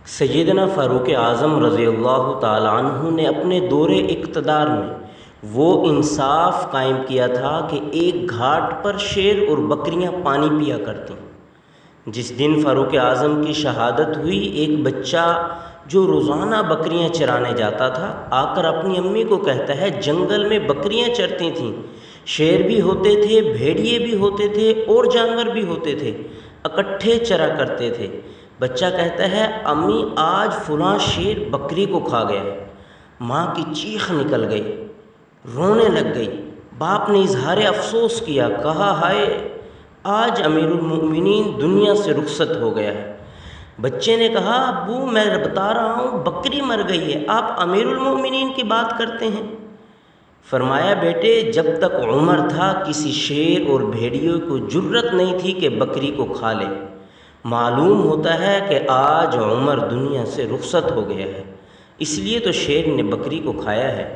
سیدنا فاروق اعظم رضی اللہ تعالیٰ عنہ نے اپنے دور اقتدار میں وہ انصاف قائم کیا تھا کہ ایک گھاٹ پر شیر اور بکریاں پانی پیا کرتیں۔ جس دن فاروق اعظم کی شہادت ہوئی، ایک بچہ جو روزانہ بکریاں چرانے جاتا تھا آ کر اپنی امی کو کہتا ہے جنگل میں بکریاں چرتی تھیں، شیر بھی ہوتے تھے، بھیڑیے بھی ہوتے تھے اور جانور بھی ہوتے تھے، اکٹھے چرا کرتے تھے۔ بچہ کہتا ہے امی آج فلاں شیر بکری کو کھا گیا۔ ماں کی چیخ نکل گئی، رونے لگ گئی۔ باپ نے اظہار افسوس کیا، کہا ہائے آج امیر المؤمنین دنیا سے رخصت ہو گیا ہے۔ بچے نے کہا ابو میں بتا رہا ہوں بکری مر گئی ہے، آپ امیر المؤمنین کی بات کرتے ہیں۔ فرمایا بیٹے جب تک عمر تھا کسی شیر اور بھیڑیے کو جرت نہیں تھی کہ بکری کو کھا لے، معلوم ہوتا ہے کہ آج عمر دنیا سے رخصت ہو گیا ہے، اس لیے تو شیر نے بکری کو کھایا ہے۔